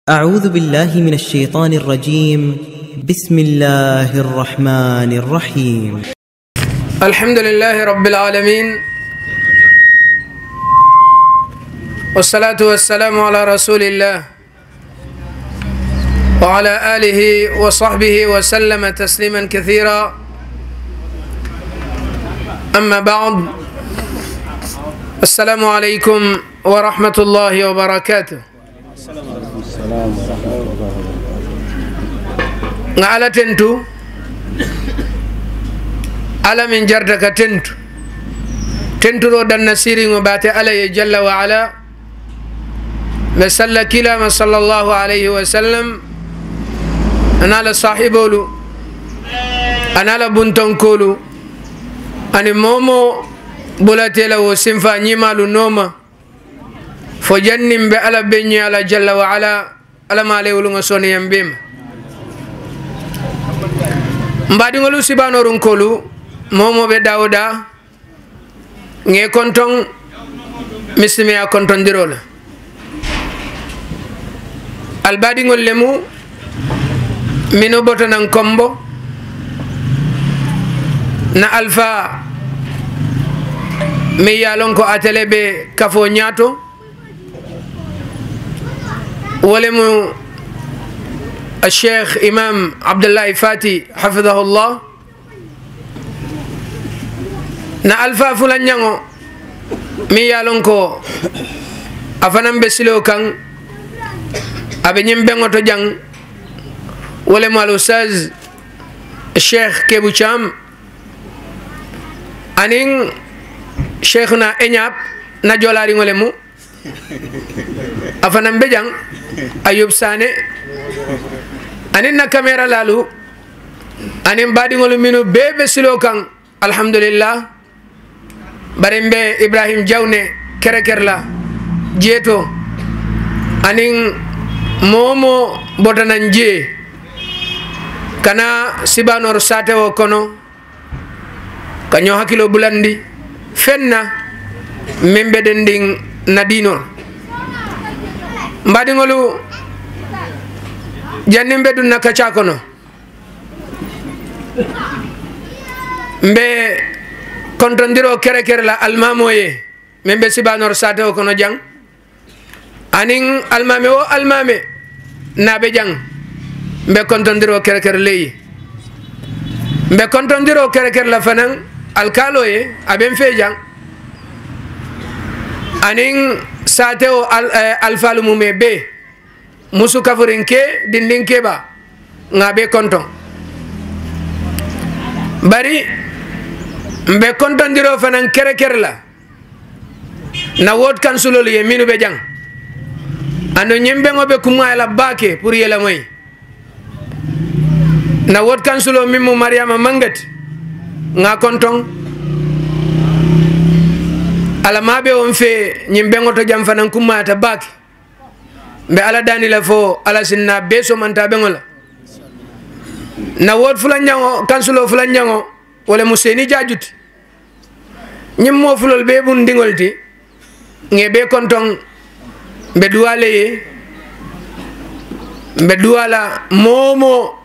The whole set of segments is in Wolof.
أعوذ بالله من الشيطان الرجيم. بسم الله الرحمن الرحيم. الحمد لله رب العالمين، والصلاة والسلام على رسول الله وعلى آله وصحبه وسلم تسليما كثيرا. أما بعد، السلام عليكم ورحمة الله وبركاته. nga ala tentu ala min jarta ka tenturo dan nasiri ngo bate ala ye jalla wa ala be salla kilama sallallahu alayhi wa sallam anala sahibolu anala buntonkolu ani momo bulatela wo simfa nyimalu noma fo jannim be ala benyi ala jalla wa ala malewlu ngo soni yambema mbaɗigolu sibanorun kolu momoɓe dawda nge konton misimiya kontondirola albaɗigol lemu mino botanan kombo na alpha mi yalon ko atele ɓe kafo ñaato wolemu الشيخ إمام عبد الله فاتي حفظه الله نا ألفا فلان يانو مي يالونكو أفنان بسلو كان أبي نيمبينغو تو جان ولم الأستاذ الشيخ كيبو شام أنين شيخنا إنياب نجولاري ولمو أفنان بجان أيوب ساني anin na kamera lalu anin baɗigolu minu bebe silo kan alhamdulillah barimbe Ibrahim Jawne kerekerla jeeto anin momo botanan jee kana sibanor sate o kono kaño hakkilo bulandi fenna min ɓeɗen ndin na dinol mbaɗigolu janni mbeɗum na kaca kono mbe kontondiro kere la almamoye min ɓe sibanor sate o kono jang anin almame o almame naɓe jang mbe kontondiro kere leyi mbe kontondiro kere la fanan alkaloye aɓen fe jang anin sate o alfalu mume be musu kafurin ke dindin ke ba ngabe konton bari mbe konton diro fanan kere la na wot kansulo ye minu be jang ando nyembe ngobe kuma la bake pour yela moy na wot kansulo mimu Mariama Mangat nga konton ala mabe on fe nyembe ngoto jam fanan kuma ta bake mbe ala dani la fo ala sinna beso manta bengola na wot fulan nyango kansulo fulan nyango wala museni jajut nyim mo fulol be bun dingolti nge be konton mbe duwale ye mbe duwala momo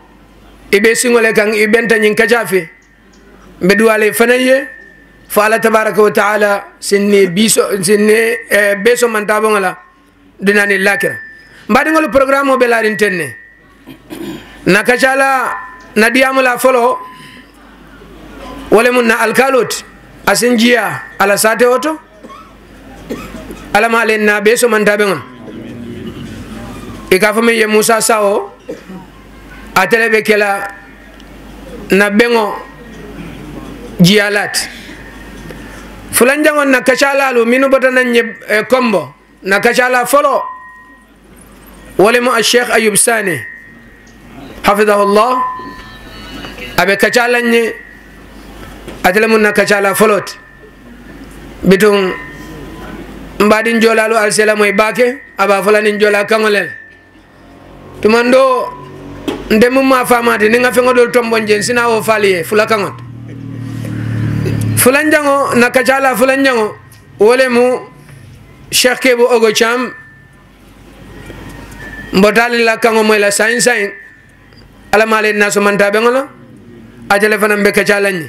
ibe singole kan ibenta nyin kajafe mbe duwale fanaye fa ala tabaraka wa taala sinni beso manta bengola dunani lakira mbaɗigol programme o ɓe laarin tenne na kacala na diyamula folo wole mum na alkaloti asin jiya ala sate oto alama alen na ɓe somantaɓe on e ka fo min ye Moussa Sawo a tele ɓe kela na ɓeŋo jiya lati fulan jangon na kacalalu minu botanan ñe kombo na kacala folo ولم الشيخ أيوب ساني حفظه الله أبي كجالني أتلمنا كجالا فلوت بدون بعدين جولالو السلام يباكي أبا فلان جولا كمالل تماندو ndemu ma famade ni nga fengo dol tombon jen sina wo faliye fula kangot fulan jango na kacala fulan jango wolemu Cheikh Kebo Ogo Cham mbotali la kango moy la sain sain ala male naso manta be ngolo ajale fanam be kacalani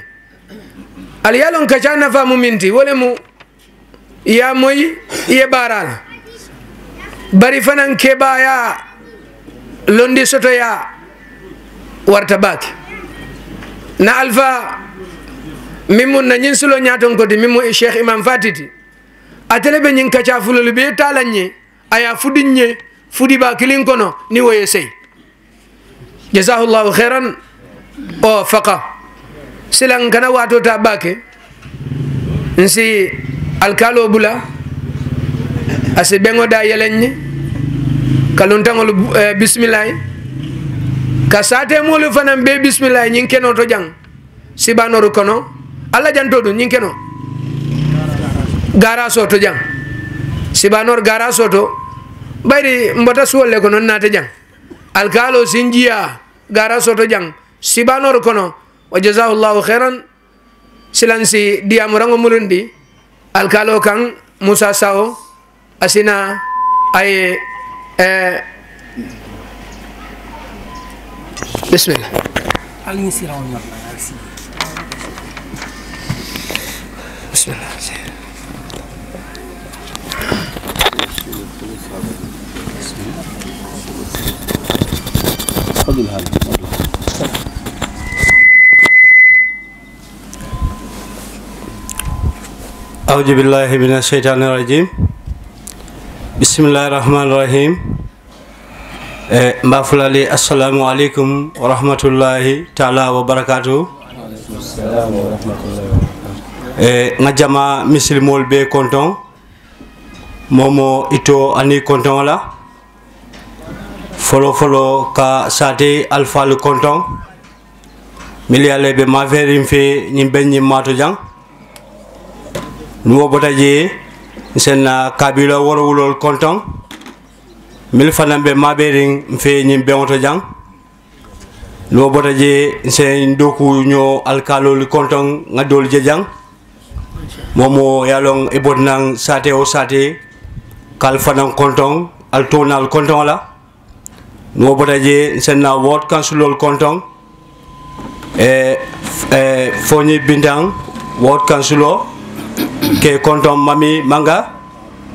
al yalon kacana fa muminti wole mu ya moy ye baral bari fanan keba ya londi soto ya warta baki na alfa mimun na nyin sulo nyaton ko di mimu Cheikh Imam Fatiti atele be nyin kacha fulul be talanye aya fudinye fudi ba kilin kono ni woye sey jazahullahu khairan o faqa silan kana wato ta bake nsi alkalo bula ase bengo da yelenye kalon tangol bismillah ka sate molu fanam be bismillah nyin keno to jang sibanoru kono alla janto do nyin keno gara soto jang sibanor gara soto bayri mbota suwolle kono nata jang alkalo sinjiya gara soto jang sibanor kono wa jazahullahu khairan silansi diamurango mulundi alkalo kan Musa Sao asina ay bismillah alin siraw na bismillah فضل هذا أعوذ بالله من الشيطان الرجيم بسم الله الرحمن الرحيم مافلالي السلام عليكم ورحمة الله تعالى وبركاته السلام ورحمة الله وبركاته نجمع مسلمول بي كونتون مومو إتو أني كونتون لا folo ka sate alpha le konton miliale be ma verim fe nyimbe nyimato jang nuwo botaje senna kabila woro wulol konton mil fanambe ma bering fe nyimbe oto jang nuwo botaje sen doku nyo alkalo le konton ngadol je jang momo yalong ebodnang sate o sate kal fanam konton altonal konton la no botaje senna ward councilol kontong foni bindang ward councilo ke kontong mami manga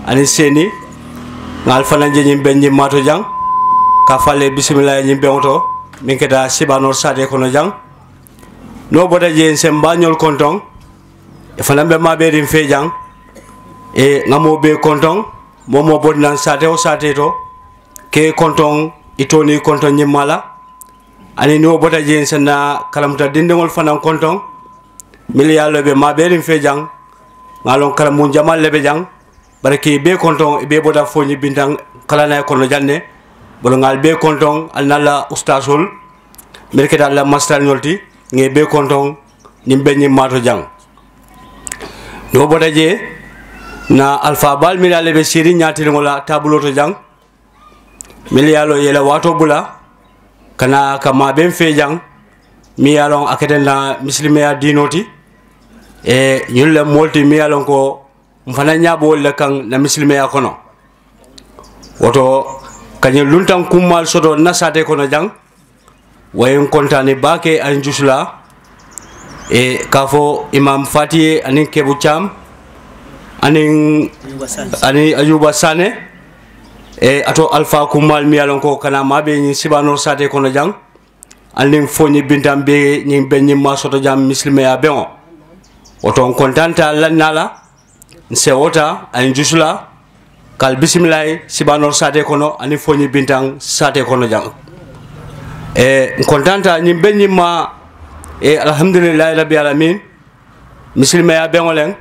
ani seni ngal fananje nyimbe nyimato jang ka fale bismillah nyimbe oto min keda sibanor sade kono jang no botaje sembanyol kontong e fanambe maberi fe jang e ngamo be kontong momo bodnan sate o sate to ke kontong itoni konton nyimala ani no bota jen sena kalamta dindengol fanan konton miliyalo be maberin fejang ngalon kalamun jamal lebe jang baraki be konton be bota foni bintang kala na kono janne bolo ngal be konton alnala ustasul merke dalla master nyolti nge be konton nimbe nyimato jang no bota je na alfa bal milale be siri nyati ngola tabulo to jang miliyalo yela wato bula kana kama ben fejang miyalon akeden la muslimeya dinoti e nyulle molti miyalon ko mfana nyabo le kan na muslimeya kono woto kany luntan kumal soto nasate kono jang wayen kontane bake an jusla e kafo imam fatiye anin kebu cham anin ayuba sane e ato alpha kumal miyalon ko kana mabe ni sibano sate kono jang alin foni bintam be ni benni ma soto jam muslime ya bengo oto kontanta lannala se wota an jusula kal bismillah sibano sate kono ani foni bintam sate kono jang e kontanta ni benni ma e alhamdulillah rabbil alamin muslime ya bengo len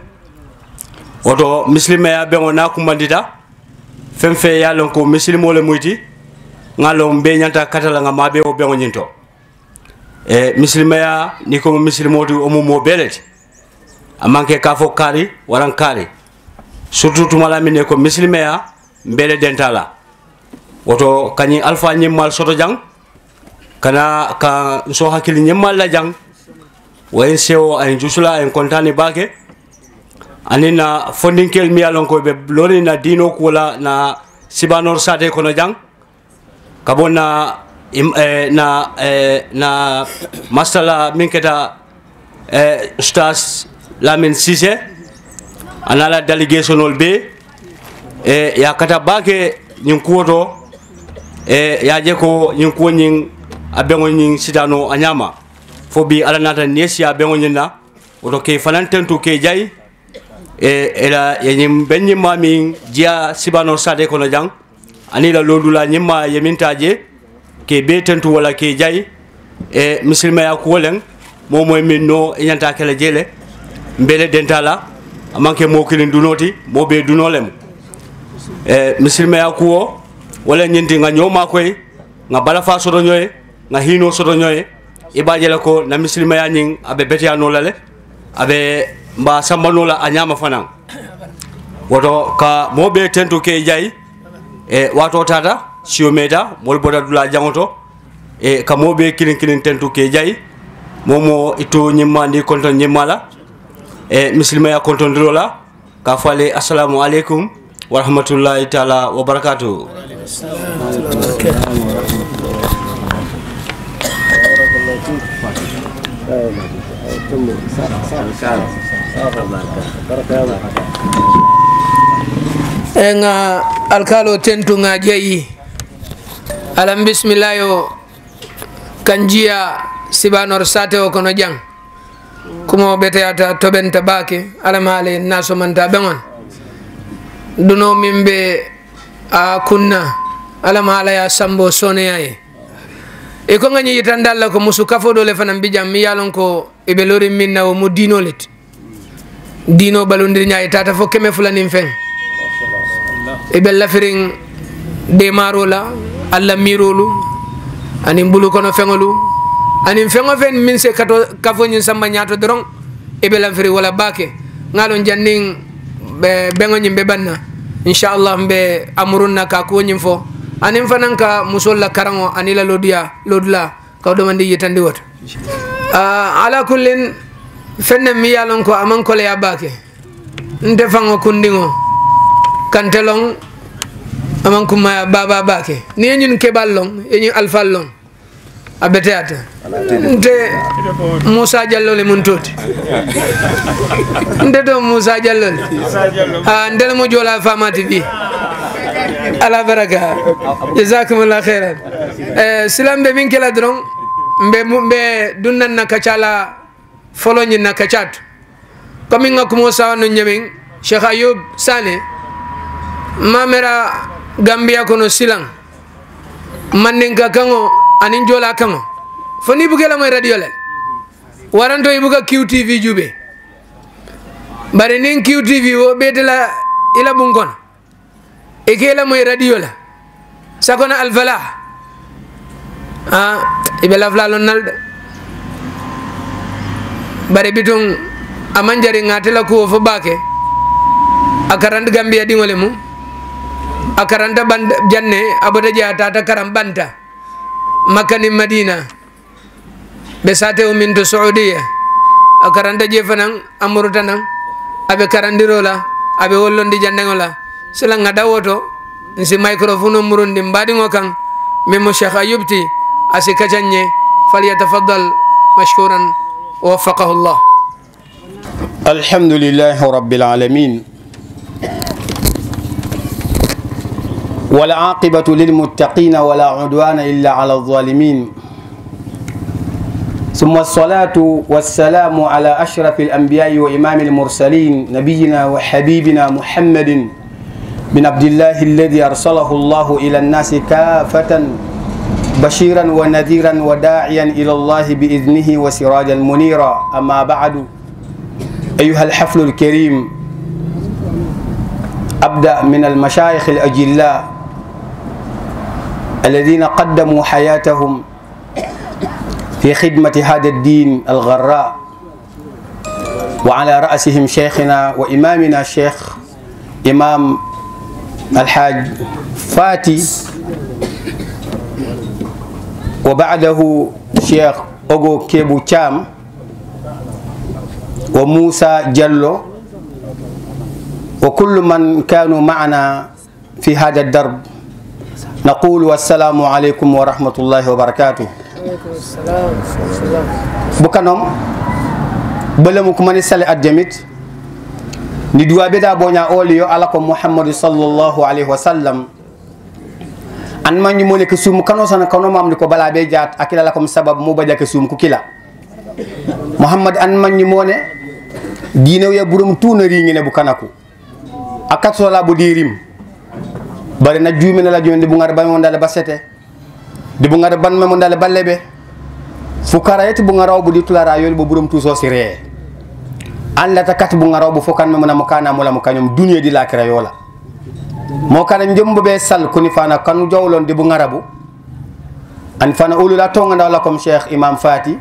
oto muslime ya bengo na kumbandita femfe yalon ko muslimo le muyti ngalon be nyanta katala nga mabe o bengo nyinto e muslima ya ni ko muslimo du o mo belet amanke ka fo kari waran kari surtout tumala mine ko muslima ya mbele dentala woto kany alpha nyimal soto jang kana ka so hakili nyimal la jang wayen sewo ay jusula ay kontani bake anina fondinkel mi alon ko be lori na dino ko la na sibanor sate kono jang kabona na masala minketa Ustaz Lamin Cissé anala delegation be ya kata bake nyin kuoto ya je ko nyin ko nyin abengo nyin sidano anyama fobi ala nata nesia abengo nyina oto ke fanantentu ke jay ela yenyim benyi mami dia sibano sade kono jang anila lodula nyima yemintaje ke betentu wala ke jay muslima ya ko len momoy minno nyanta kala jele mbele dentala amanke mo kilin dunoti mo be dunolem muslima ya ko wala nyindi nga nyoma koy nga bala fa sodo nyoy nga hino sodo nyoy ibaje la ko na muslima ya nyin abe betiano lale abe mba sambano la anyama fanan woto ka mo be tentu ke jay wato tata sio meta mol boda dula jangoto ka mo be kilin tentu ke jay momo ito nyimandi konton nyimala muslima ya konton dirola ka fale assalamu alaikum wa rahmatullahi taala wa barakatuh. Enga alkalo tentu ngajeyi alam bismillahi kanjia sibanor sate o kono jang kumo beteyata tobenta bake alamale naso manta bengon duno mimbe a kunna alamala ya sambo soneyaye e ko ngani yitandalla ko musu kafodo le fanam bijam mi yalon ko e be lori minna o mo dino let dino balondir nyaay tata fo keme fulani fen e be lafiring de marola alla mirolu ani mbulu kono fengolu ani fengo fen min se kato kafo nyin samba nyaato dorong e be lafiri wala bake ngalon janning be bengo nyimbe banna inshallah mbe amurunna ka ko nyim fo anim fananka musolla karango anila lodula ka do mandi yitandi wot ala kullin fenne mi yalon ko aman ko le yabake nte fango kundingo kantelong aman kuma baba bake ni ñun keballong ñun alfallong abeteata nte Musa Jallo le mun toti nte do Musa Jallo ndel mo jola famati bi ala baraka jazakumullah khairan silam be min kala dron mbe dunnan na kacala foloni na kacat comme nga ko Musa no nyemin Cheikh Ayub Sane mamera Gambia kono silang maninga kango anin jola kango foni bugela moy radio len waranto ibuga QTV jube bare nin QTV wo betela ila bungon e kela moy radio la sakona al falah ibela flalon nalde bare bitung amanjari ngatela ko fo bake akarand Gambia dingole mu akaranda band janne abada jata ta karam banta makani Madina besate o min to Saudiya akaranda je fanan amurutanan abe karandirola abe wollondi jandengola sila ngada woto nsi microphone murundi mbadi ngokan memo Sheikh Ayubti asikajanye falyatafaddal mashkuran wa waffaqahu Allah. Alhamdulillahi rabbil alamin والعاقبة للمتقين ولا عدوان إلا على الظالمين ثم الصلاة والسلام على أشرف الأنبياء وإمام المرسلين نبينا وحبيبنا محمد بن عبد الله الذي أرسله الله إلى الناس كافة بشيرا ونذيرا وداعيا إلى الله بإذنه وسراجا منيرا أما بعد أيها الحفل الكريم أبدأ من المشايخ الأجلاء الذين قدموا حياتهم في خدمة هذا الدين الغراء وعلى رأسهم شيخنا وإمامنا الشيخ إمام الحاج فاتي وبعده شيخ أوغو كيبو تشام وموسى جلو وكل من كانوا معنا في هذا الدرب نقول والسلام عليكم ورحمة الله وبركاته. بكنام بلمك من السلة الجميت ندوا بدا بونا أوليو علىكم محمد صلى الله عليه وسلم أن من يمونك سوم كانوا سنة كانوا مملكوا بلا بيجات أكيد لكم سبب مو بدك سوم كوكيلا محمد أن من يمونه دينه يا بروم تونري إنه بكناكو أكثر صلاة بديريم bari na juume na la jonde bu ngar ban mon dal basete di bu ngar ban mon dal ballebe fu karayet bu ngaraw bu di tulara yol bu burum tuso sire alla takat bu ngaraw bu fokan mo na mukana mo la mukanyum dunya di la krayola mo kana njombo be sal kuni fana kanu jawlon di bu ngarabu an fana ulula tonga ndala kom cheikh imam fati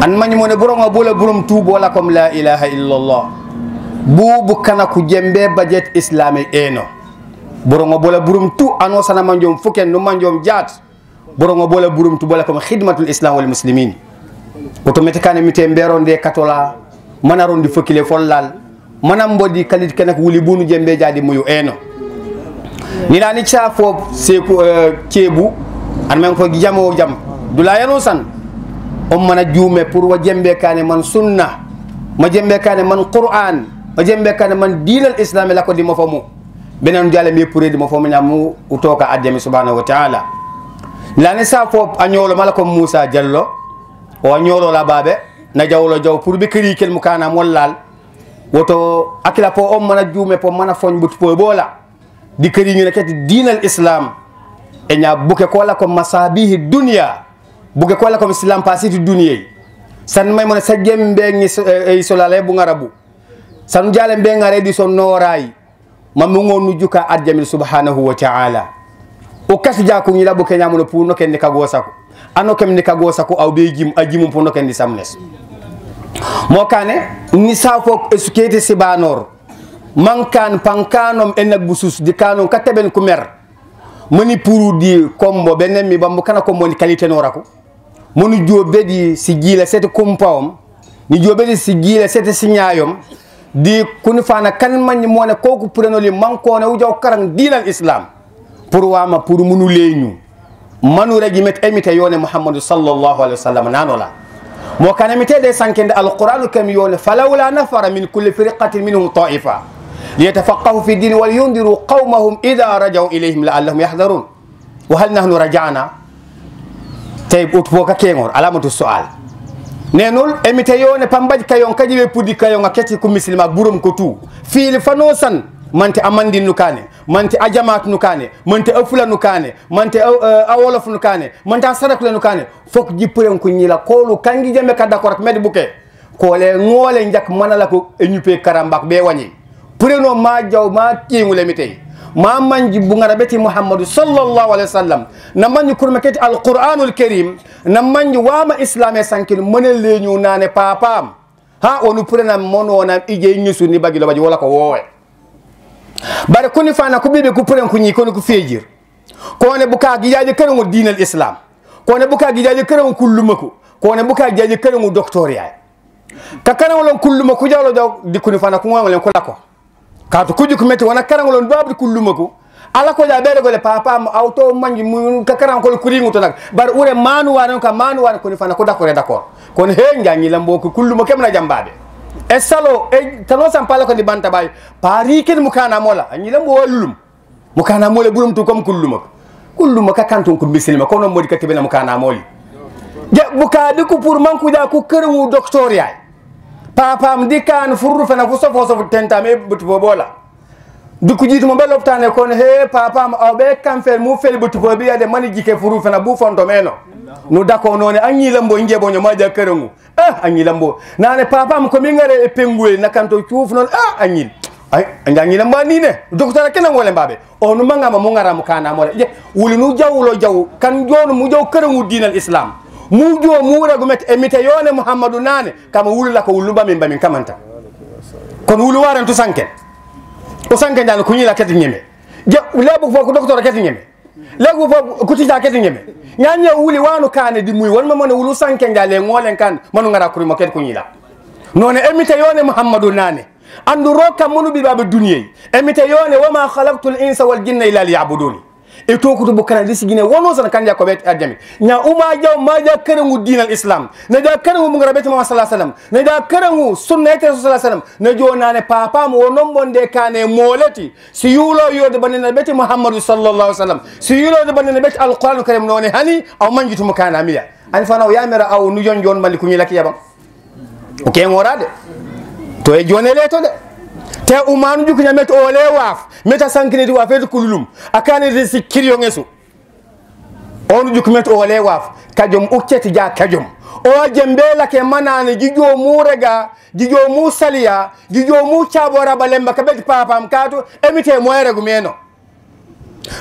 an mani mo ne burongo bula burum tubo la kom la ilaha illa allah bu kana ku jembe budget islami eno borongo bola burum tu ano sana manjom fuken no manjom jat borongo bola burum tu bola comme khidmatul islam wal muslimin automatically mite mberonde katola manaron di fokile follal manam bodi kalit kenak wuli bunu jembe jadi muyu eno ni la ni cha fo seku cebu an men ko jamo jam dula yano san on mana juume pour wa jembe kane man sunna ma jembe kane man qur'an ma jembe kane man dinal islam la ko di mo famu benen jale mi pour di mo fo mu utoka adjami subhanahu wa ta'ala la ne sa fo agnolo malako Musa Jallo o agnolo la babe na jawlo jaw pour be kri kel mukana mollal woto akila po on mana juume po mana fogn but po bola di kri ngi nakati dinal islam e nya buke ko la ko masabihi dunya buke ko la ko islam pasiti dunya san may mona sa jembe ngi e solale bu ngarabu san jale be ngare di son noray mamu ngonu juka adjamil subhanahu wa ta'ala o kasi jako ngi labo kenya mono puno ken ka gosako ano kem ni ka gosako aw be jim ajimu puno ken di samnes mo kane ni safo esukete sibanor mankan pankanom enak busus di kanon kateben kumer moni puru di kombo benen mi bambo kana kombo ni qualité norako moni jobe di sigila sete kumpawm ni jobe di sigila sete sinyayom di kuni fana kan man mo ne koku prenoli manko ne wujaw karang dinal islam pour wama pour munu leñu manu regi met emite yone muhammad sallallahu alaihi wasallam nanola mo kana mite de sankende alquran kam yone falawla nafara min kulli firqatin minhum ta'ifa liyatafaqahu fi din wal yundiru qaumahum idha rajau ilayhim la'allahum yahdharun wa hal nahnu raja'na tayb utboka kengor alamatu su'al nenul emite yone pambaj kayon kajibe pudi kayon aketi ku muslima burum ko tu fil fanosan manti amandin nukane manti ajamat nukane manti afula nukane manti awolof nukane manta sadak la nukane fok jipren ko nyila kolu kangi jame kadda ko rek med buke ko le ngole njak manala ko enyupe karambak be wani preno ma jaw ma tiengule mitay ma manji bu ngara beti muhammad sallallahu alaihi wasallam na manji kurmaketi alquranul karim na manji wama islamé sankil menel leñu nane papam ha onu prena mono na ije nyisu ni bagilo baji wala ko wowe bare kuni fana ko bibe ko pren ko nyi ko ko fejir ko ne buka gijaje kanu dinal islam ko ne buka gijaje kanu kullumako ko ne buka gijaje kanu doctoria ka kanu lon kullumako jawlo daw di kuni fana ko ngol ko lako kato kuju kumeti wana karangolon babri kullumako ala ko ja bere gole papa auto mangi mu ka karangol kuringu to nak bar ure manu wana ka manu wana ko ni fana ko d'accord kon he ngangi lambo ko kullumo kemna jambabe e salo e tano sam pala ko di banta bay pari ken mukana mola anyi lambo walum mukana mola burum to comme kulluma ka kanton ko bisilma ko non modi ka tebena mukana moli je buka de ko pour manku da ko kerewu doctoria papa am dikan furru fana fu sofo sofo tentame butu bola du ko jitu mo be loptane kon he papa am awbe kam fel mu fel butu bo biya de mani jike furru fana bu fonto meno no dako none anyi lambo ngebo nyo maja kerengu anyi lambo nane papa am ko mi ngare e penguel nakanto ciuf non anyi ay anyi lambo ni ne docteur kenan wala mbabe o no manga mo ngara mo kana mo je wuli nu jawlo jaw kan jonu mu jaw kerengu dinal islam mu jo mu ragu met emite yone muhammadu nane kama wulu la ko wulu bamin kamanta kon wulu waran to sanke o sanke dal ko nyila kati nyeme je lebu fo ko docteur kati nyeme lebu fo ko tija kati nyeme nyanya wuli wanu kane di muy won ma mon wulu sanke ngale ngolen kan manu ngara kuri mo ket ko nyila none emite yone muhammadu nane andu roka munu bi babe duniyyi emite yone wama khalaqtul insa wal jinna illa liya'buduni e to ko to bokana disi gine wono san kanja ko bet adjami nya uma jaw ma ja karangu dinal islam na ja karangu mu ngara bet Muhammad sallallahu alaihi wasallam na ja karangu sunnati sallallahu alaihi wasallam na jonane papa mo wonon bonde kane molati si yulo yode banina bet Muhammad sallallahu alaihi wasallam si yulo de banina bet alquran karim noni hani aw manjitu mo kana miya an fana o yamira aw nu jon jon mali ko nyilaki yabam o ke ngorade to e jonele to de te umanu jukunya met ole waf meta sankine di wafet kululum akane de sikiriyo ngesu onu jukumet ole waf kajom ukketi ja kajom o jembe la ke manane jijo murega jijo musaliya jijo mu chabora balemba kabet papa mkato emite moere gumeno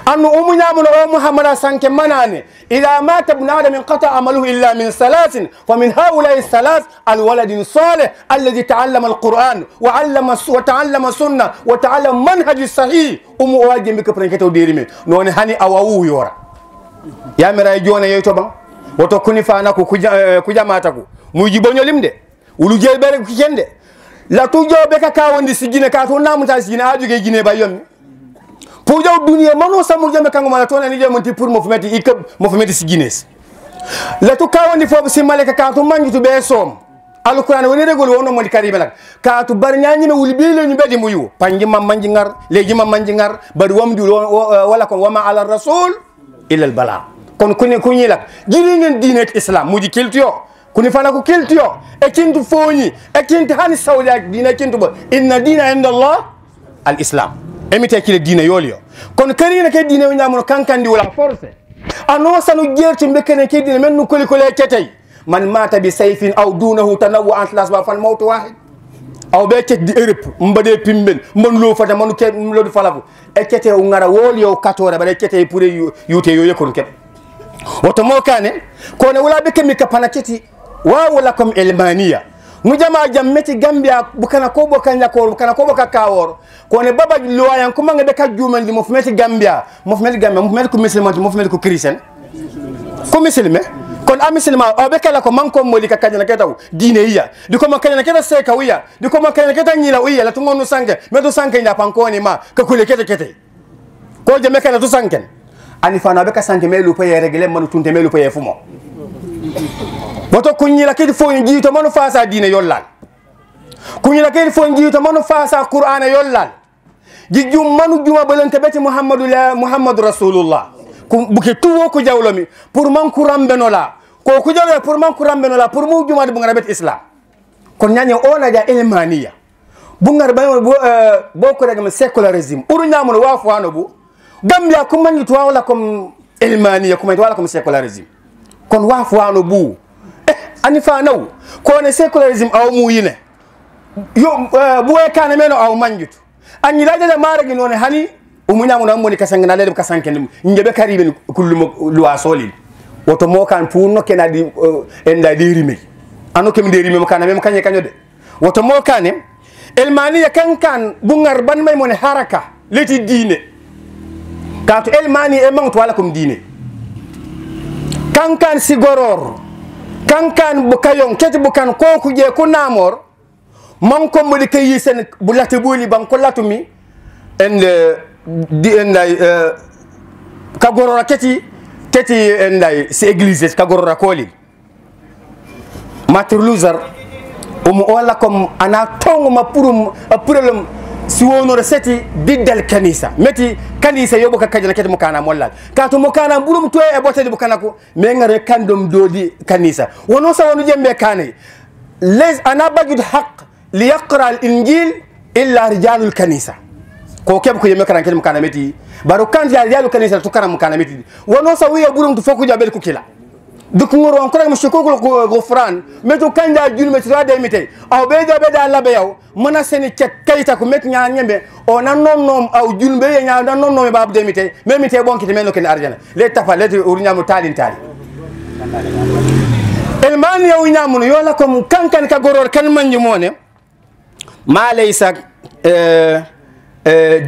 annu umunyamuna o muhammad sanke manane ila mata ibn adam inqata amaluhu illa min salasin wa min haula'i salas alwalad salih alladhi ta'allama alquran wa 'allama sunna wa ta'allama manhaj sahih waje mbika prenketo derime non hani awawu yora ya mira jona yeyto ban woto kuni fana ko kujamata ko muji bonyolimde wulu jeybere ko kende la tujo be ka kawondi sigine ka to namuta sigine ajuge gine ba yomi pour jaw dunia mano samu jame kango mala tona ni jemonti pour mo fumeti ikab mo fumeti sigines la to kawondi fofu si maleka ka to mangitu be som alquran woni regol wono mo di karibe lak ka to bar nyaani me wuli bile ñu bedi muyu panji mam manji ngar leji mam manji ngar bar wamdi wala ko wama ala rasul illa al bala kon kuni lak jiri ngeen diine islam muji kiltiyo kuni fana ko kiltiyo e kintu foni e kintu hani sawla diine kintu ba inna dina inda allah al islam emite kile diine yolio kon karina ke diine nyamuno kankandi wala force ano sanu jerti mbekene ke diine men nu koli kole ketay man mata bi sayfin aw dunahu tanawwu an thalath wa fal mawt wahid aw be ket di europe mbade pimbel mon lo fata manu ke lo di falafu e kete o ngara wolio 14 bade kete pour yute yo yekon ket woto mo kane ko ne wala be kemi kapana keti wa wala comme elmania mu jama jam meti gambia bukana ko bokanya ko bukana ko bokakawor ko ne baba loyan ko manga be ka jumandi mo fumeti gambia mo fumeti ko musulman mo fumeti ko christian ko musulman kon a musulman o be kala ko manko moli ka kanyana ketaw diine iya di ko man kanyana keta seka wiya di ko man kanyana keta nyila wiya la tungo no sanke me do sanke nya pankoni ma ka kule kete ko je me kala to sanken ani fana be ka sanke me lu paye regle manu tunte me lu paye fumo boto kunyila kedi fo njito manu fasa diine yollal kunyila kedi fo njito manu fasa qur'ana yollal jijum manu juma balante beti muhammadu rasulullah buke tuwo ko jawlomi pour man kurambe no la ko ku jawle pour man kurambe no la pour mu juma bu ngara bet islam kon nyanya ona ja elmaniya bu ngara bo ko rega secularism uru nyamuno wafu wano bu gambia ko man to wala comme elmaniya ko man wala comme secularism kon wafu wano bu ani fa naw ko ne secularism aw mu yine yo bu e kana meno aw manjutu anyi laje mara gi non hani umunya mun amoni kasangana lele kasanken ngebe karibe kullu luwa solil woto mo kan pour no kena di enda di rime ano kem di rime mo kana mem kanye kanyo de woto mo kane elmani kan bungar ban may mon haraka leti diine kato elmani e manto wala kum diine kan sigoror kan bukayon keti bukan ko kuje ko namor man ko modi kay sen bu latte boli ban ko latumi kagorora keti endai si église kagorora koli matur loser wala comme ana tongo ma purum si wonore seti diddal kanisa meti kanisa yobo ka kajana keti mukana mollal kato mukana burum to e botede bukana ko me ngare kandom dodi kanisa wono sa wonu jembe kane les ana bagid haq li yaqra al injil illa rijalul kanisa ko keb ko yeme karan keti mukana meti baro kan ya rijalul kanisa to karam mukana meti wono sa wiya burum to foku jabel ko kila duk ngoro on ko rek monsieur ko gofran meto kanja julme ci rade mité aw be da labe yaw mana seni ci kayita ko met ñaan ñembe o nan non aw julbe ye ñaan nan non babu de mité même mité bonki te meno ken arjana le tafa le urñamu talin tali elman yaw ñamu yo la ko kankan ka goror kan manji mone ma laysa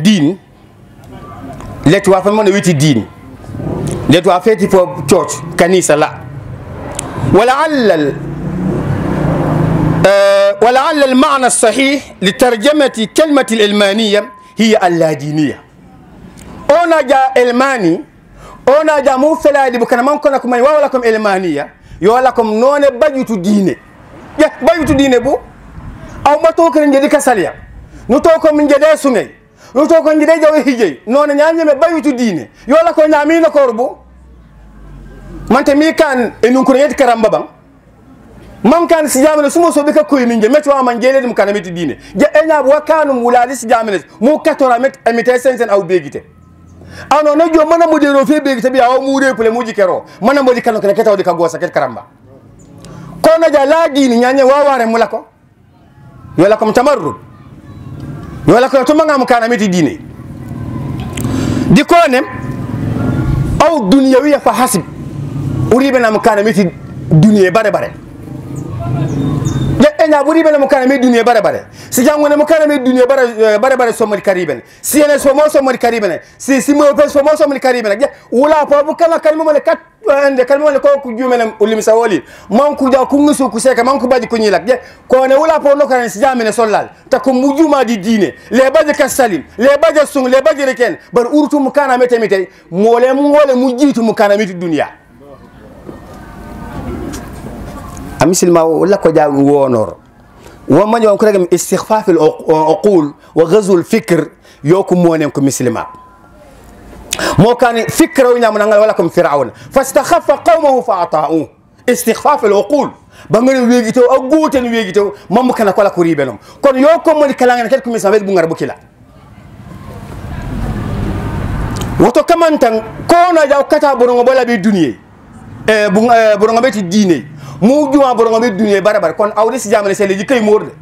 din let wa fa mona witi din let wa feti fo church kanisa la ولعل المعنى الصحيح لترجمة كلمة الإلمانية هي اللادينية. أنا جاء إلماني ona jamu feladi bu kana man kono ko may wala kom elmaniya yo wala kom none bajutu diine ya bajutu diine bu aw ma to ko ngedi kasaliya no to ko min jede sungay no to ko ngede jaw hijey non nyaanyeme bajutu diine yo la ko nyaami na korbu mante mi kan e nun ko yet karamba bang man kan si jamane sumo so be ka koy min je meto ma ngele dum kana meti diine je enya wa kanu mulali si jamane mu 14 met amite sensen aw begite ano na jo mana modero fe begite bi aw mu repule mu jikero mana modi kanu kana ketaw di ka gosa ket karamba ko na ja la diine nyaanye wa ware mu la ko yo la kom tamarrud yo la ko to manga mu kana meti diine di ko ne aw dunyawiya fa hasib uribe na mu kana meti dunya bare bare enya buri bena mukana me dunia bare bare si jango ne mukana me dunia bare bare so mari kariben si ene so mo so mari kariben si mo pe so mo so mari kariben wala po bu kala kalmo mo le kat ande kalmo le ko ku jumene ulim sawoli man ku ja ku ngusu ku seka man ku baji ku nyilak ko ne wala po no kan si jamene solal ta ko mujuma di dine le baje kasalim le baje sung le baje reken bar urtu mukana mete mete mole mujitu mukana mete dunia amisil ma wala ko jaa wonor wa ma ñoo ko rek istighfaf al uqul wa ghazw al fikr yoku monem ko muslima mo kan fikra ñam na wala ko fir'aun fastakhaffa qawmuhu fa ata'u istighfaf al uqul ba ngari wegito ak goten wegito mam kana ko la ko ribenom kon yoko mo di kala ngene ket ko misal bu ngar bu kila woto kamantan ko na jaw kata borongo bola be duniye bu borongo be ti diine mu juma borongo be dunya bare bare kon awdi si jamane sel ji kay morde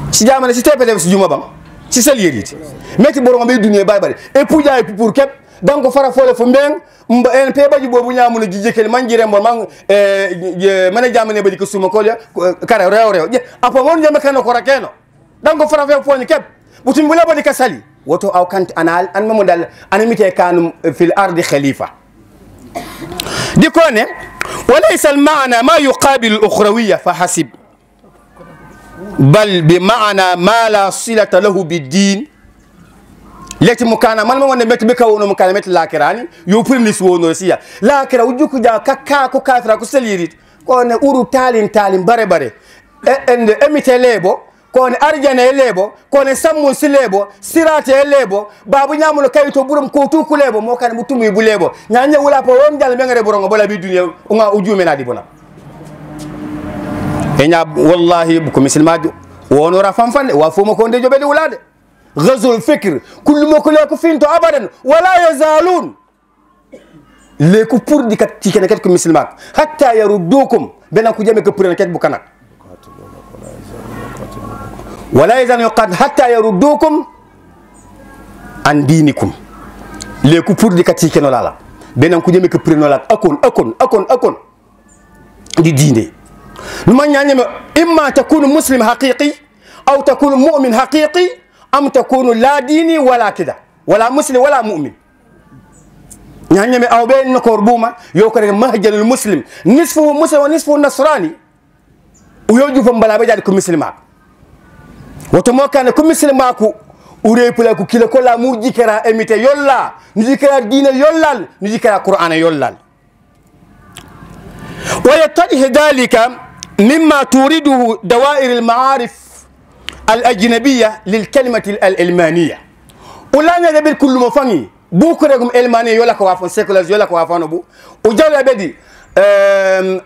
si jamane si tepete si juma bam si sel yediti meti borongo be dunya bare bare e puja e pour kep donc fara fole fo mbeng en pe baji bobu nyaamu na jijekel man jire mo man man jamane baji ko suma ko ya kara rew je apo won jame kan ko rakeno donc fara fe fo ni kep butum bula badi kasali woto aw kant anal an mamu dal animite kanum fil ardi khalifa ديكونه وليس المعنى ما يقابل الأخروية فحسب بل بمعنى ما لا صلة له بالدين لكن مكانا من من مت بكونه مكانا مت لاكراني يوبرنس ونورسيا لاكرا وجوك جا كاكا كاثرا كسليريت كونه أورو تالين بره بره and emitelebo kone arjane lebo kone sammu silebo sirate lebo babu nyamulo kayito burum ko tuku lebo mo kan mutumu bu lebo nyanya wala po won dal mengare borongo bola bi dunya nga ujume na di bona enya wallahi bu ko muslima wono ra fanfande wa fuma ko ndejo bedi wulade ghazul fikr kullu mo ko leko finto abadan wala yazalun leku pour di kat ci ken kat ko muslima hatta yaruddukum bena ku jeme ko pour kat bu kanak ولا يزال يقاد حتى يردوكم عن دينكم ليكو pour di kati keno lala benen ku jeme ko preno lat akon di dine numa nyanyama imma takunu muslim haqiqi aw takunu mu'min haqiqi am takunu la dini wala kida wala muslim wala mu'min nyanyama aw ben ko rubuma yo ko rek mahjalul muslim nisfu muslim wa nisfu nasrani uyoju fo mbala be jadi ko muslima woto mo kan ko muslima ko ure pula ko kila ko la mu jikara emite yolla ni jikara dina yollal ni jikara qur'ana yollal wa yattadih dhalika mimma turiduhu dawair al ma'arif al ajnabiyya lil kalimati al ilmaniyya ulanya de bil kullu mafani bu ko regum ilmani yolla ko wafon secular yolla ko wafano bu o jawla bedi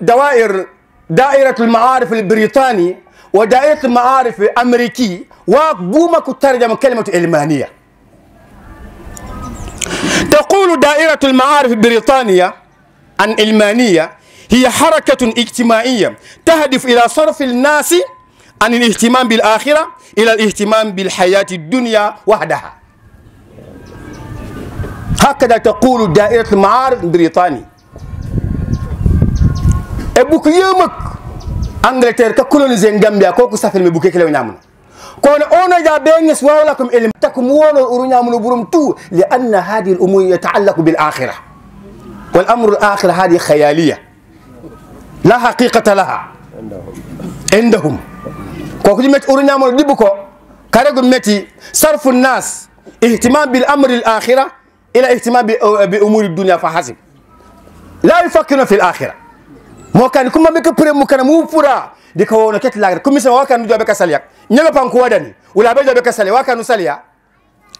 dawair دائرة المعارف البريطاني ودائرة المعارف الأمريكي وبوما ترجم كلمة علمانية. تقول دائرة المعارف البريطانية عن علمانية هي حركة اجتماعية تهدف إلى صرف الناس عن الاهتمام بالآخرة إلى الاهتمام بالحياة الدنيا وحدها. هكذا تقول دائرة المعارف البريطاني. ebuku yemak Angleterre ka coloniser Gambia koku safel me buke kelew nyamna kono ono ja benges wala kum ilm takum wono uru nyamno burum tu li anna hadhihi al umur yata'allaqu bil akhirah wal amru al akhirah hadhihi khayaliyah la haqiqata laha عندهم koku met uru nyamno dibuko karego meti sarfu an-nas ihtimam bil amri al akhirah ila ihtimam bi umuri dunya fa hasib la yufakkiruna fil akhirah mo kan kuma be ka pure mu kana mu pura di ko wono ket lagra kuma wa kan jobe ka saliyak nyaga pan ko wadani wala be jobe ka sali wa kan saliya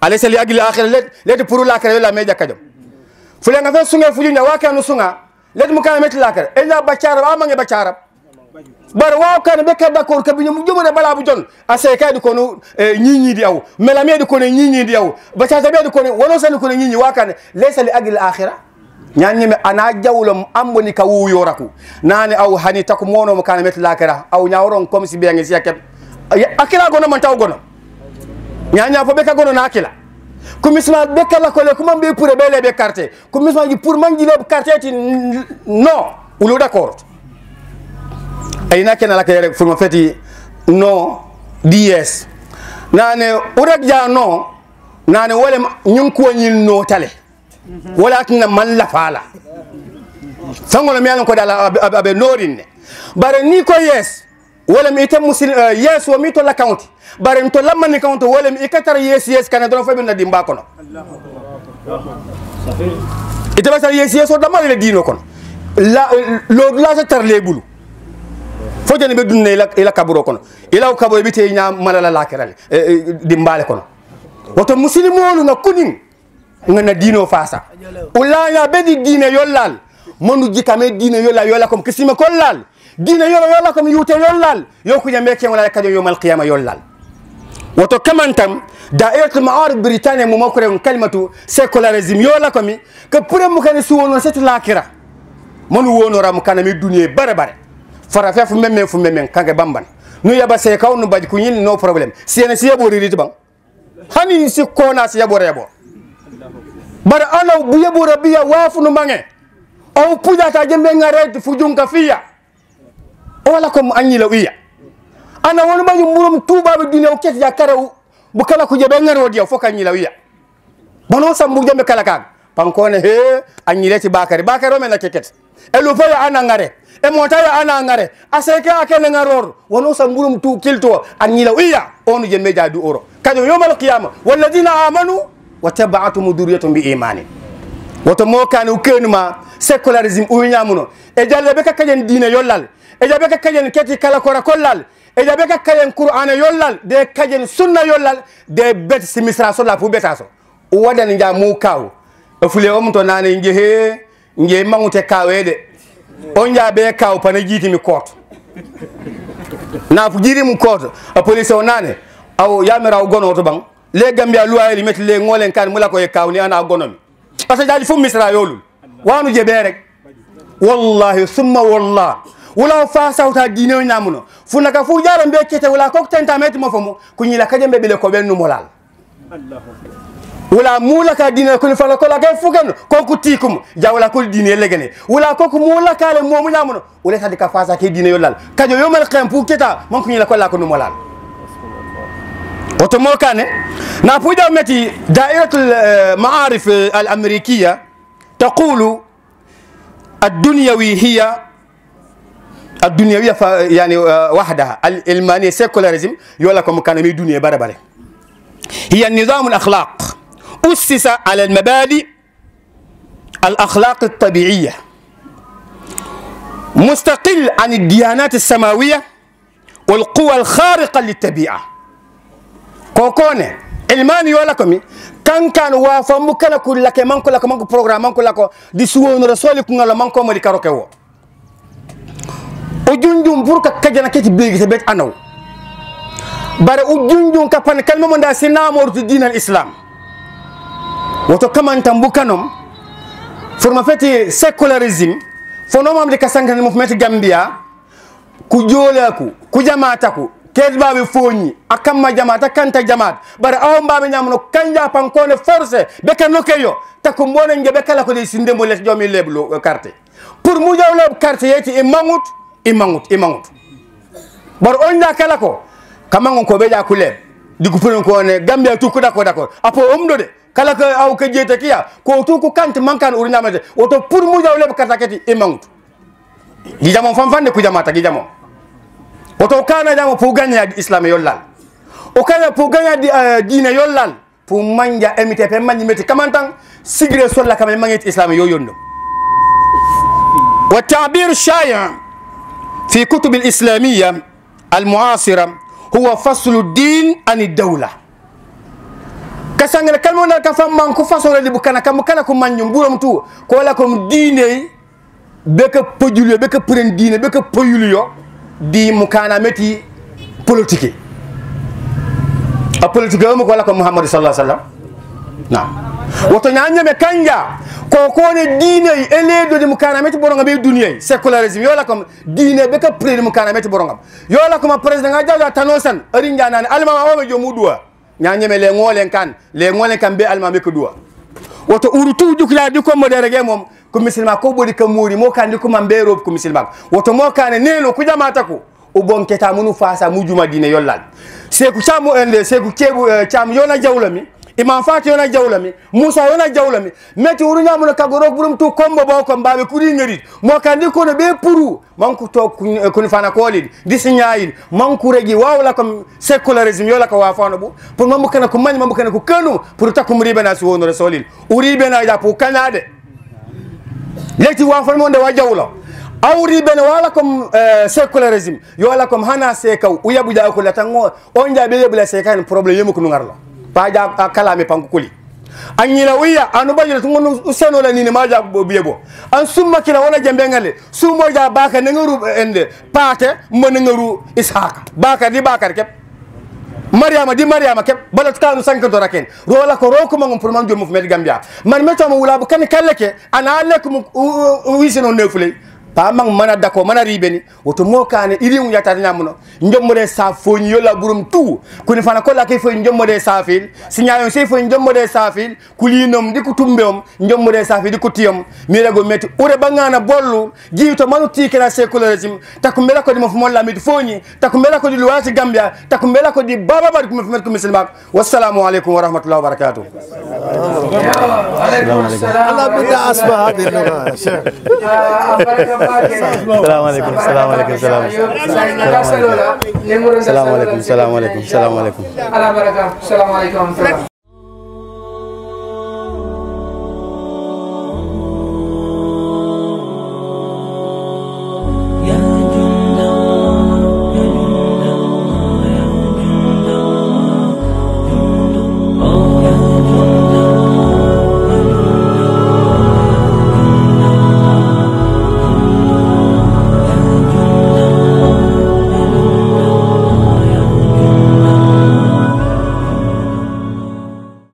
ale sali agil akhirah let puru la kare la me jakajam fule nga fe sunga fuju nya wa kan sunga let mu kan met la kare ella bachara wa ma nge bachara bar wa kan be ka d'accord ka biñu mu jomo bala bu jon ase kay di ko no ñi di aw melame di ko ne ñi di aw bachara be di ko ne wono sali ko ne ñi wa kan le sali agil akhirah ñanyime ana jawlo amboni ka wu yoraku nani aw hani taku mono mo kana met lakara aw nyawron comme si bengi siaket akila gono man taw gono nyanya fo be ka gono na akila kumisma be kala ko le kuma be pour be be carte kumisma ji pour mangi le carte ti non ulo d'accord ay nakena la kay fu ma feti no ds nane urak ja no nane wole nyun ko nyil no tale wala tinna man la fala sangola mi alon ko dala abe norinne bare ni ko yes wala mi itam musil yes wa mi to la county bare mi to lamman ni county wala mi ikatara yes kana don fabi na dimba kono ite basal yes o dama le dino kono la la sa tarle bulu fo jani be dunne ila kaburo kono ila kaburo bi te nya malala lakiral dimbale kono woto muslimo na kunin ngana dino fasa ulaya bedi dine yollal monu jikame dine yolla kom kisima kollal dine yolla kom yute yollal yoku nyambe ke wala kadi yawmal qiyamah yollal woto kamantam da'iratul ma'arif britania mo makore kalimatu secularism yolla komi ke pure mu kan suwono set lakira monu wono ram kana mi duniye bare fara fe fu memme kange bamban nu yaba se kaw nu baji ku yin no problem siene si yabo riti bang hani si kona si yabo rebo bar ana buye bu rabbiya wafu no mange o puja ta jembe ngare fujun kafiya wala kom anyi la wiya ana wonu bañu murum tuba be dine o ket ya karaw bu kala ku jebe ngare wodi fo kanyi la wiya bono sambu jembe kala kan pankone he anyi leti bakari o men na keket e lu fa ya ana ngare e mota ya ana ngare aseke akene ngaror wono samburum tu kilto anyi la wiya onu jembe jadu oro kajo yomal qiyamah walladina amanu وتبعتهم ذريتهم بإيمان وتمو كانوا كنما سيكولاريزم وينامونو اجال بك كاين دين يولال اجال بك كاين كتي كلا كورا كولال اجال بك كاين قران يولال دي كاين سنه يولال دي بيت سيمسرا سولا فو بيتاسو ودان نجا مو كاو افلي اومتو ناني نجي مانوتي كاويده onja be kaw pana jiti mi court na fu jiri mu court a police onane aw yamira gono to bang le gambia luwaye li metti le ngolen kan mula ko e kawni ana gonomi parce que jaji fu misra yolul wanu je be rek wallahi summa wallah wala fa sawta dino nyamuno fu naka fu jaram be kete wala ko tenta metti mo famu ku nyila kajembe bele ko bennu molal wala mula ka dino ko fa ko la kay fu gan ko ku tikum jawla ko dino legene wala ko ku mula ka le momu nyamuno wala tadi ka fa sa ke dino yolal kajo yomal qiyam fu keta mon ku nyila ko la ko no molal وتموكانه نابودا متي دائرة المعارف الأمريكية تقول الدنيوية يعني وحدها المانية سيكولاريزم يقول لكم كان مي دنيا بربره هي النظام الأخلاق أسس على المبادئ الأخلاق الطبيعية مستقل عن الديانات السماوية والقوى الخارقة للطبيعة kokone ilmani yola komi kan wa famu kala ko lake manko la ko manko programme manko la ko di suwono rasoli ko ngala manko modi karoke wo o junjum burka kajana keti begi te bet anaw bare o junjum ka pan kalma mo nda sinamo to dinal islam woto kamanta mbukanom forma feti secularism fono mam de kasangane mo meti gambia ku jolaku ku jamaataku kedbabe foni akamma jamaata kanta jamaat bare awmbabe nyamno kanja pankone force be kan lokeyo takum bonen ngebe kala ko de sinde mo les jomi leblo carte pour mu jawlo carte yeti imangut bar onda kala ko kamangon ko be ja kuleb digu punon ko ne gambia tukku dako apo omdo de kala ko aw ke jete kiya ko tukku kante mankan urinamate oto pour mu jawlo carte kati imangut gi jamon fanfande ku jamaata gi jamon oto kana jamo pour gagner islam yollal o kana pour gagner dina yollal pour manja emite pe manji meti kamantang sigre solla kam mangit islam yo yondo wa ta'bir shaya fi kutub al-islamiyya al-mu'asira huwa faslu ad-din an ad-dawla kasangana kalmo na ka fam man ko fasole li bukana kam kana ko manjum buram tu ko la ko diine be ka pojulio be ka pren diine be ka poyulio di mukana meti politique a politique mo ko la ko muhammad sallallahu alaihi wasallam na woto nyame kanja ko ne diine eledo de mukana meti boronga be duniya secularisme yo la ko diine be ka pren mukana meti boronga yo la ko ma president nga jaga tanosan ari njana alma o be jomudua nyame le ngolen kan be alma be ko duwa woto urutu jukla di ko modere ge mom ko muslima ko bodi ka muri mo kan di ko mambero ko muslima woto mo kan neno ku jamata ko o bon keta munu fasa mujuma dine yollal seku chamu ende seku kebu chamu yona jawlami imam fati yona jawlami musa yona jawlami meti urunya mun ka goro burum tu kombo ba ko mbabe kuri ngari mo kan di ko no be puru manku to kun fana kolid di sinyayin manku regi wawla kom secularisme yola ko wafano bu pour mamu kana ko mani mamu kana ko kanu pour takum ribena su wono rasulil uribena ya pour kanade leti wafal monde wa jawlo awri ben wala comme secularisme yola comme hana sekaw uyabu ja ko latango on ja be yebula sekan problème yemu ko ngarlo pa ja kalame panku kuli anyila wiya anu bajira tungo useno la nini maja biyebo an summa kila wala jambe ngale sumo ja baka nengaru ende pate mo nengaru ishaka baka di bakar kep mariama di mariama kep balat kanu sanka to raken rola ko roko mangum pour man jom med gambia man meto mo wula kan kalleke ana lekum wiseno nefule pa mang mana dako mana ribeni woto mo kane iri mu yata nyamuno njommode sa foni yola burum tu kuni fana ko la kay fo njommode sa fil sinyayon sey fo njommode sa fil kulinom di kutumbem njommode sa fil di kutiyom mi rego meti ure bangana bollu jiito manu tikela secularism takumbela ko di mo mo lamid foni takumbela ko di luwati gambia takumbela ko di baba bar ko met ko muslima wassalamu alaikum wa rahmatullahi wa barakatuh Allah bida asma hadin Assalamualaikum. Assalamualaikum. Assalamualaikum. Assalamualaikum. Assalamualaikum. Assalamualaikum.